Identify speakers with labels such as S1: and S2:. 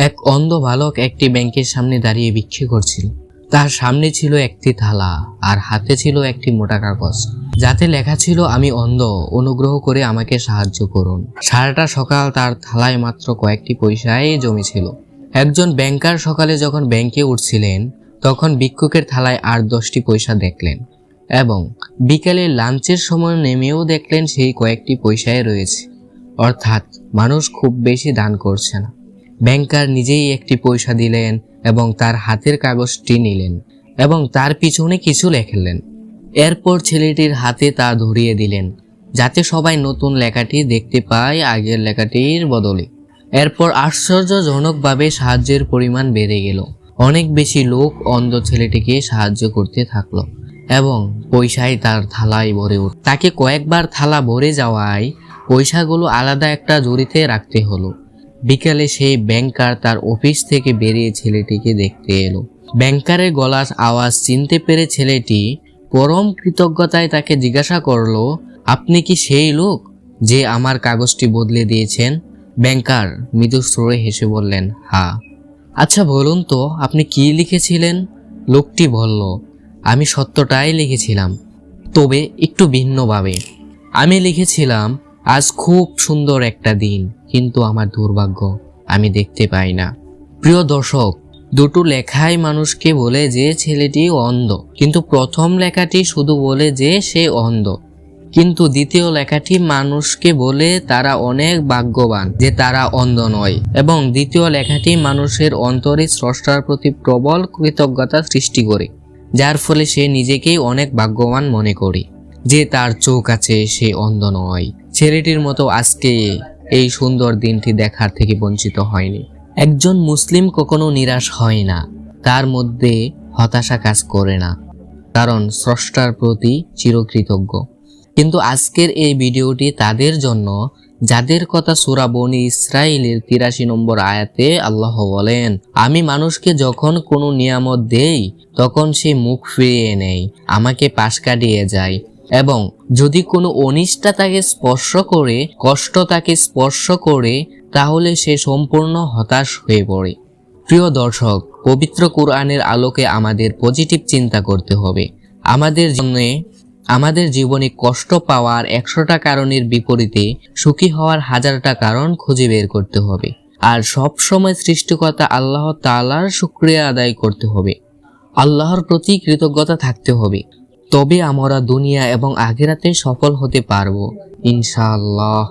S1: এক অন্ধ বালক একটি ব্যাংকের সামনে দাঁড়িয়ে ভিক্ষে করছিল। তার সামনে ছিল একটি থালা আর হাতে ছিল একটি মোটা কাগজ, যাতে লেখা ছিল, আমি অন্ধ, অনুগ্রহ করে আমাকে সাহায্য করুন। সারাটা সকাল তার থালায় মাত্র কয়েকটি পয়সাই জমেছিল। একজন ব্যাংকার সকালে যখন ব্যাংকে উঠছিলেন, তখন ভিক্ষুকের থালায় 8-10টি পয়সা দেখলেন এবং বিকেলে লাঞ্চের সময় নেমেও দেখলেন সেই কয়েকটি পয়সায় রয়েছে। অর্থাৎ মানুষ খুব বেশি দান করছে না। ব্যাংকার নিজেই একটি পয়সা দিলেন এবং তার হাতের কাগজটি নিলেন এবং তার পিছনে কিছু লেখলেন। এরপর ছেলেটির হাতে তা ধরিয়ে দিলেন, যাতে সবাই নতুন লেখাটি দেখতে পায় আগের লেখাটির বদলে। এরপর আশ্চর্যজনকভাবে সাহায্যের পরিমাণ বেড়ে গেল। অনেক বেশি লোক অন্ধ ছেলেটিকে সাহায্য করতে থাকলো এবং পয়সায় তার থালায় ভরে উঠল। তাকে কয়েকবার থালা ভরে যাওয়ায় পয়সাগুলো আলাদা একটা ঝুড়িতে রাখতে হলো। বিকালে সেই ব্যাংকার তার অফিস থেকে বেরিয়ে ছেলেটিকে দেখতে এলো। ব্যাংকারের গলার আওয়াজ চিনতে পেরে ছেলেটি পরম কৃতজ্ঞতায় তাকে জিজ্ঞাসা করলো, আপনি কি সেই লোক যে আমার কাগজটি বদলে দিয়েছেন? ব্যাংকার মৃদু সুরে হেসে বললেন, হ্যাঁ। আচ্ছা বলুন তো, আপনি কি লিখেছিলেন? লোকটি বলল, আমি সত্যটাই লিখেছিলাম, তবে একটু ভিন্নভাবে। আমি লিখেছিলাম, আজ খুব সুন্দর একটা দিন, কিন্তু আমার দুর্ভাগ্য আমি দেখতে পাই না। প্রিয় দর্শক, দুটো লেখাই মানুষকে বলে যে ছেলেটি অন্ধ, কিন্তু প্রথম লেখাটি শুধু বলে যে সে অন্ধ, কিন্তু দ্বিতীয় লেখাটি মানুষকে বলে তারা অনেক ভাগ্যবান যে তারা অন্ধ নয়। এবং দ্বিতীয় লেখাটি মানুষের অন্তরে স্রষ্টার প্রতি প্রবল কৃতজ্ঞতা সৃষ্টি করে, যার ফলে সে নিজেকেই অনেক ভাগ্যবান মনে করে যে তার চোখ আছে, সে অন্ধ নয়। ছেলেটির মতো আজকে এই সুন্দর দিনটি দেখার থেকে বঞ্চিত হয়নি। একজন মুসলিম কখনো নিরাশ হয় না, তার মধ্যে হতাশা কাজ করে না, কারণ স্রষ্টার প্রতি চিরকৃতজ্ঞ। কিন্তু আজকের এই ভিডিওটি তাদের জন্য যাদের কথা সূরা বনী ইসরাঈলের 83 নম্বর আয়াতে আল্লাহ বলেন, আমি মানুষকে যখন কোনো নিয়ামত দেই তখন সে মুখ ফিরিয়ে নেয়, আমাকে পাশ কাটিয়ে যায়, এবং যদি কোনো অনিষ্টা তাকে স্পর্শ করে, কষ্ট তাকে স্পর্শ করে, তাহলে সে সম্পূর্ণ হতাশ হয়ে পড়ে। প্রিয় দর্শক, পবিত্র কোরআনের আলোকে আমাদের পজিটিভ চিন্তা করতে হবে। আমাদের জীবনে কষ্ট পাওয়ার 100টা কারণের বিপরীতে সুখী হওয়ার 1000টা কারণ খুঁজে বের করতে হবে। আর সব সময় সৃষ্টিকর্তা আল্লাহ তাআলার শুকরিয়া আদায় করতে হবে, আল্লাহর প্রতি কৃতজ্ঞতা থাকতে হবে। তবে আমরা দুনিয়া এবং আখিরাতে সফল হতে পারবো ইনশাআল্লাহ।